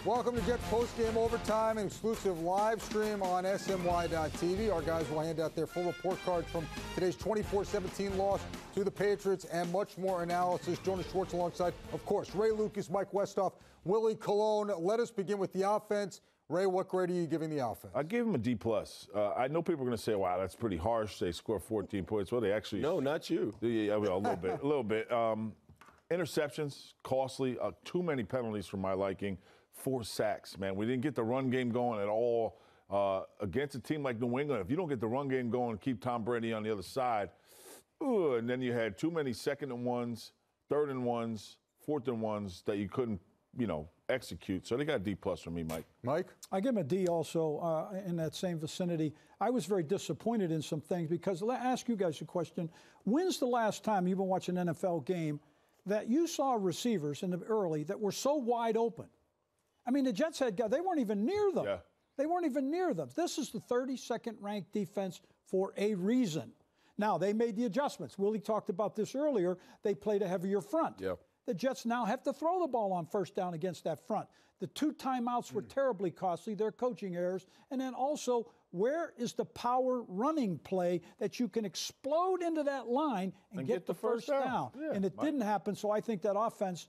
Welcome to Jets Post-Game Overtime, an exclusive live stream on SMY.TV. Our guys will hand out their full report cards from today's 24-17 loss to the Patriots and much more analysis. Jonas Schwartz alongside, of course, Ray Lucas, Mike Westhoff, Willie Colon. Let us begin with the offense. Ray, what grade are you giving the offense? I gave him a D+. I know people are going to say, wow, that's pretty harsh. They score 14 points. Well, they actually... No, not you. Yeah, well, a little bit. Interceptions, costly. Too many penalties for my liking. 4 sacks, man. We didn't get the run game going at all against a team like New England. If you don't get the run game going, keep Tom Brady on the other side. And then you had too many 2nd and 1s, 3rd and 1s, 4th and 1s that you couldn't, execute. So they got a D+ from me, Mike. Mike? I give him a D also in that same vicinity. I was very disappointed in some things because, I'll ask you guys a question. When's the last time you've been watching an NFL game that you saw receivers in the early that were so wide open? I mean, the Jets had guys, they weren't even near them. Yeah. They weren't even near them. This is the 32nd ranked defense for a reason. Now, they made the adjustments. Willie talked about this earlier. They played a heavier front. Yeah. The Jets now have to throw the ball on first down against that front. The 2 timeouts were terribly costly. They're coaching errors. And then also, where is the power running play that you can explode into that line and get the first down? Yeah, and it didn't happen, so I think that offense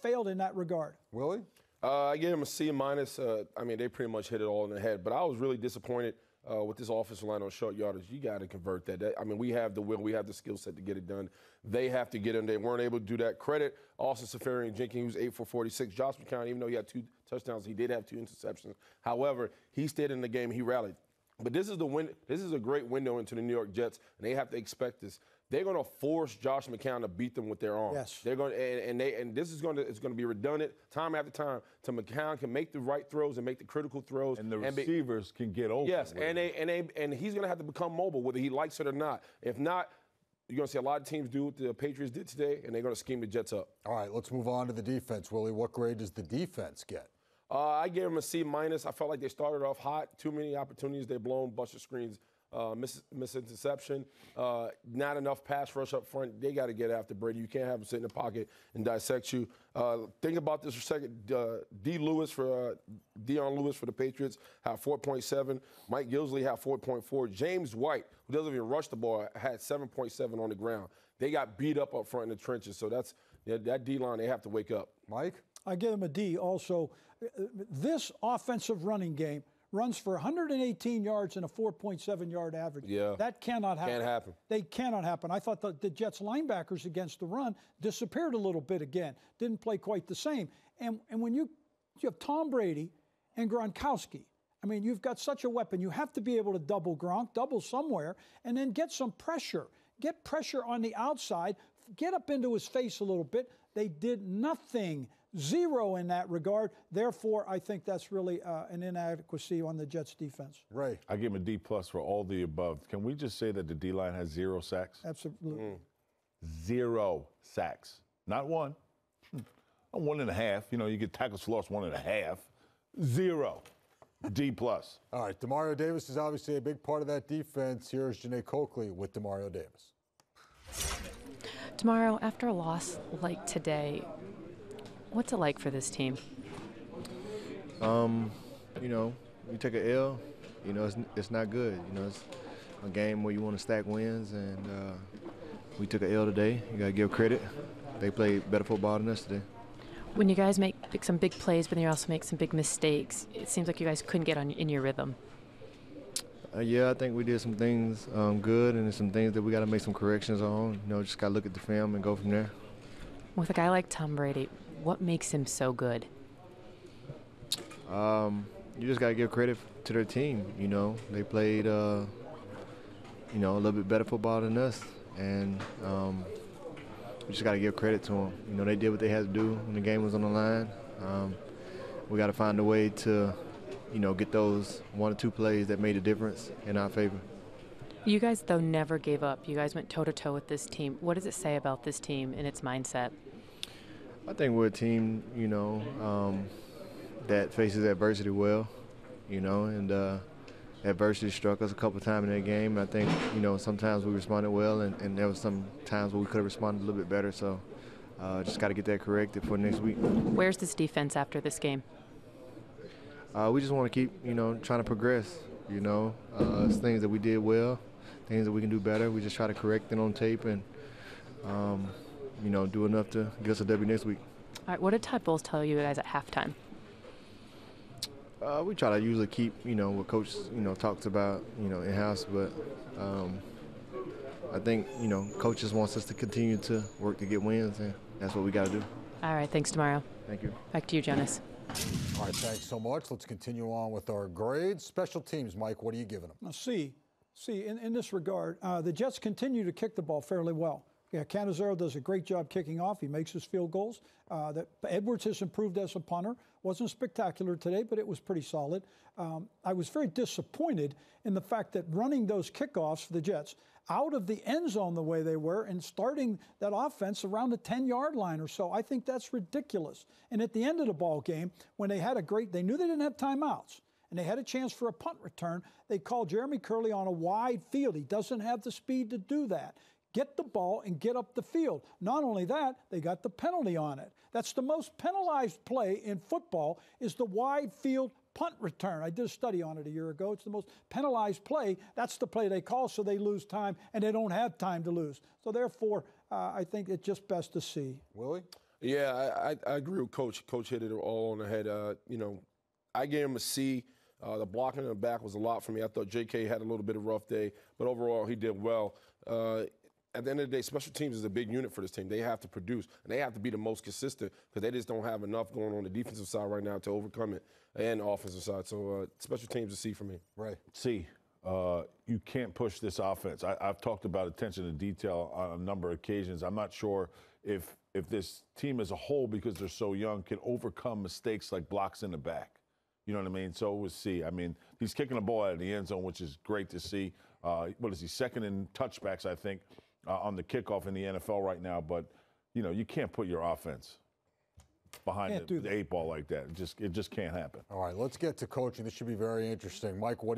failed in that regard. Willie? I gave him a C-. I mean, they pretty much hit it all in the head. But I was really disappointed with this offensive line on short yardage. You got to convert that. I mean, we have the will. We have the skill set to get it done. They have to get in. They weren't able to do that. Credit also Seferian-Jenkins, he was 8 for 46. Josh McCown, even though he had 2 touchdowns, he did have 2 interceptions. However, he stayed in the game. He rallied. But this is a great window into the New York Jets, and they have to expect this. They're going to force Josh McCown to beat them with their arms. Yes. They're going and this is going to be redundant time after time. So McCown can make the right throws and make the critical throws, and the receivers can get open. Yes, and he's going to have to become mobile whether he likes it or not. If not, you're going to see a lot of teams do what the Patriots did today, and they're going to scheme the Jets up. All right, let's move on to the defense. Willie, what grade does the defense get? I gave them a C-. I felt like they started off hot. Too many opportunities. They've blown bunch of screens. Miss interception, not enough pass rush up front. They got to get after Brady. You can't have him sit in the pocket and dissect you. Think about this for a second. Dion Lewis for the Patriots had 4.7. Mike Gillislee had 4.4. James White, who doesn't even rush the ball, had 7.7 on the ground. They got beat up front in the trenches. So that D-line, they have to wake up. Mike? I give them a D also. This offensive running game runs for 118 yards and a 4.7-yard average. Yeah. That cannot happen. Can't happen. They cannot happen. I thought the Jets linebackers against the run disappeared a little bit again. Didn't play quite the same. And when you have Tom Brady and Gronkowski, I mean, you've got such a weapon. You have to be able to double Gronk, double somewhere, and then get some pressure. Get pressure on the outside. Get up into his face a little bit. They did nothing. 0 in that regard. Therefore, I think that's really an inadequacy on the Jets' defense. Ray? I give him a D+ for all the above. Can we just say that the D-line has 0 sacks? Absolutely. 0 sacks. Not 1. 1.5. You get tackles for loss 1.5. 0. D+. All right, Demario Davis is obviously a big part of that defense. Here's Janae Coakley with Demario Davis. Demario, after a loss like today, what's it like for this team? You take an L, it's not good. It's a game where you want to stack wins, and we took an L today. You got to give credit. They played better football than us today. When you guys make some big plays, but then you also make some big mistakes, it seems like you guys couldn't get in your rhythm. Yeah, I think we did some things good, and some things that we got to make some corrections on. Just got to look at the film and go from there. With a guy like Tom Brady, what makes him so good? You just got to give credit to their team. They played, a little bit better football than us, and we just got to give credit to them. They did what they had to do when the game was on the line. We got to find a way to, get those 1 or 2 plays that made a difference in our favor. You guys, though, never gave up. You guys went toe-to-toe with this team. What does it say about this team and its mindset? I think we're a team, that faces adversity well, and adversity struck us a couple of times in that game. I think, sometimes we responded well, and there was some times where we could have responded a little bit better. So just got to get that corrected for next week. Where's this defense after this game? we just want to keep, trying to progress. It's things that we did well, things that we can do better. We just try to correct it on tape and, do enough to get us a W next week. All right, what did Todd Bowles tell you guys at halftime? We try to usually keep, what Coach, talks about, in-house, but I think, Coach just wants us to continue to work to get wins, and that's what we got to do. All right, thanks, Demario. Thank you. Back to you, Jonas. All right, thanks so much. Let's continue on with our grades. Special teams, Mike, what are you giving them? Now, in this regard, the Jets continue to kick the ball fairly well. Yeah, Cannizzaro does a great job kicking off. He makes his field goals. Edwards has improved as a punter. Wasn't spectacular today, but it was pretty solid. I was very disappointed in the fact that running those kickoffs for the Jets out of the end zone the way they were and starting that offense around the 10-yard line or so, I think that's ridiculous. And at the end of the ball game, when they knew they didn't have timeouts, and they had a chance for a punt return, they called Jeremy Curley on a wide field. He doesn't have the speed to do that. Get the ball and get up the field. Not only that, they got the penalty on it. That's the most penalized play in football is the wide field punt return. I did a study on it a year ago. It's the most penalized play. That's the play they call, so they lose time, and they don't have time to lose. So therefore, I think it's just best to see. Willie? Yeah, I agree with Coach. Coach hit it all on the head. I gave him a C. The blocking in the back was a lot for me. I thought J.K. had a little bit of a rough day, but overall he did well. At the end of the day, special teams is a big unit for this team. They have to produce, and they have to be the most consistent because they just don't have enough going on the defensive side right now to overcome it, and the offensive side. So special teams is C for me. Right. C. You can't push this offense. I've talked about attention to detail on a number of occasions. I'm not sure if this team as a whole, because they're so young, can overcome mistakes like blocks in the back. You know what I mean? So it was C. I mean, he's kicking the ball out of the end zone, which is great to see. What is he, second in touchbacks, I think, on the kickoff in the NFL right now. But, you can't put your offense behind the 8-ball like that. It just can't happen. All right, let's get to coaching. This should be very interesting. Mike, what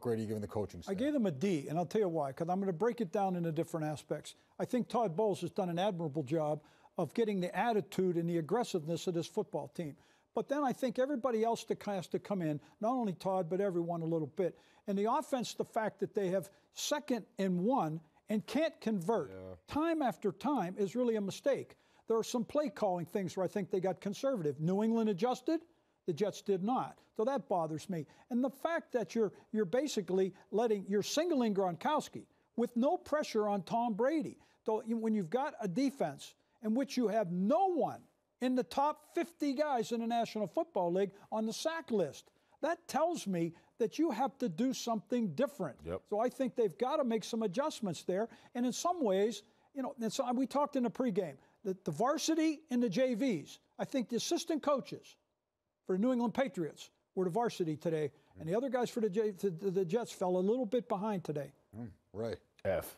grade are you giving the coaching staff? I gave them a D, and I'll tell you why, because I'm going to break it down into different aspects. I think Todd Bowles has done an admirable job of getting the attitude and the aggressiveness of this football team. But then I think everybody else has to come in, not only Todd, but everyone a little bit. And the offense, the fact that they have 2nd and 1 and can't convert time after time is really a mistake. There are some play calling things where I think they got conservative. New England adjusted, the Jets did not. So that bothers me. And the fact that you're basically you're singling Gronkowski with no pressure on Tom Brady. So when you've got a defense in which you have no one in the top 50 guys in the National Football League on the sack list, that tells me that you have to do something different. Yep. So I think they've got to make some adjustments there. And in some ways, and so we talked in the pregame, the varsity and the JVs, I think the assistant coaches for the New England Patriots were the varsity today, and the other guys for the Jets fell a little bit behind today. Right. F.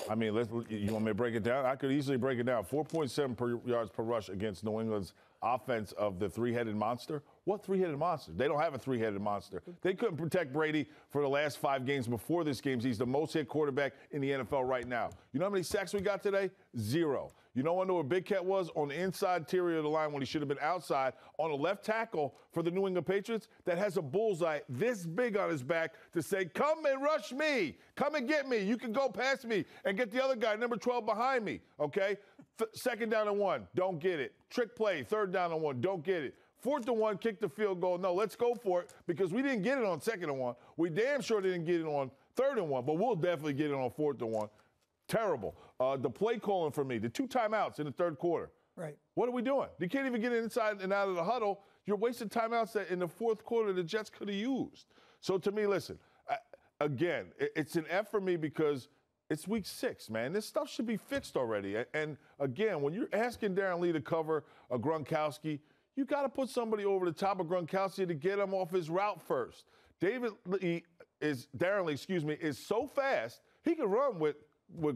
I mean, you want me to break it down? I could easily break it down. 4.7 yards per rush against New England's offense of the three-headed monster. What three-headed monster? They don't have a three-headed monster. They couldn't protect Brady for the last 5 games before this game. He's the most hit quarterback in the NFL right now. You know how many sacks we got today? 0. You know where Big Cat was? On the inside interior of the line when he should have been outside on a left tackle for the New England Patriots that has a bullseye this big on his back to say, come and rush me. Come and get me. You can go past me and get the other guy, number 12, behind me, okay? 2nd down and 1, don't get it. Trick play, 3rd down and 1, don't get it. 4th and 1, kick the field goal. No, let's go for it because we didn't get it on 2nd and 1. We damn sure didn't get it on 3rd and 1, but we'll definitely get it on 4th and 1. Terrible. The play calling for me, the 2 timeouts in the 3rd quarter. Right. What are we doing? You can't even get inside and out of the huddle. You're wasting timeouts that in the 4th quarter the Jets could have used. So to me, listen, again, it's an F for me because it's week 6, man. This stuff should be fixed already. And again, when you're asking Darren Lee to cover a Gronkowski, you got to put somebody over the top of Gronkowski to get him off his route first. Darren Lee is so fast, he can run with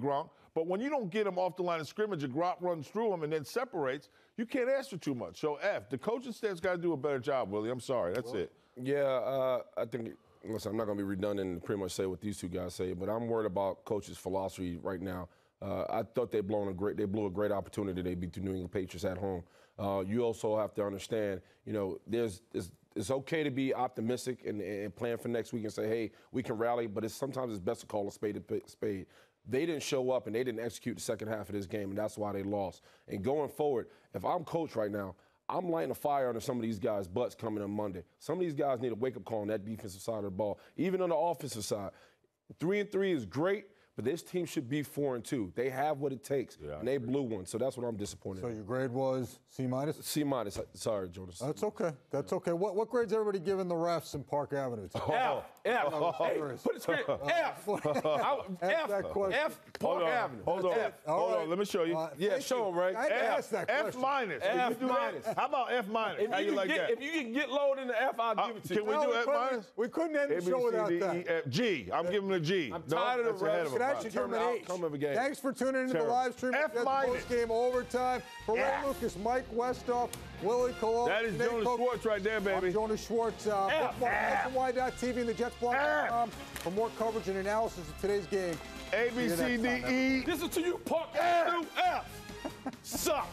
Gronk, but when you don't get him off the line of scrimmage and Gronk runs through him and then separates, you can't ask for too much. So F, the coaching staff's got to do a better job, Willie. I'm sorry. That's it. Yeah, I think, listen, I'm not going to be redundant and pretty much say what these 2 guys say, but I'm worried about coach's philosophy right now. I thought they blew a great opportunity. They beat the New England Patriots at home. You also have to understand, it's okay to be optimistic and plan for next week and say, hey, we can rally, but sometimes it's best to call a spade a spade. They didn't show up and they didn't execute the second half of this game, and that's why they lost. And going forward, if I'm coach right now, I'm lighting a fire under some of these guys' butts coming on Monday. Some of these guys need a wake-up call on that defensive side of the ball. Even on the offensive side, 3-3 is great, but this team should be 4-2. They have what it takes, and they blew one. So that's what I'm disappointed in. So your grade was C-? C-. Sorry, Jonas. That's okay. That's okay. What grade's everybody giving the refs in Park Avenue? F. Hey, put it straight. F. F. Park Avenue. Hold on. Let me show you. Yeah, show them, right? I asked that F question. minus. F minus. How about F minus? How you like that? If you can get lower than the F, I'll give it to you. Can we do F minus? We couldn't end the show without that. G. I'm giving it a G. I'm tired of the refs. Should actually give him an H. Thanks for tuning into the live stream. F minus. Post-game overtime. For Ray Lucas, Mike Westhoff, Willie Colon. That is Jonas Schwartz right there, baby. I'm Jonas Schwartz. SMY.TV and thejetsblog.com for more coverage and analysis of today's game. A, B, C, D, E. Listen to you, Park Avenue. F. Suck.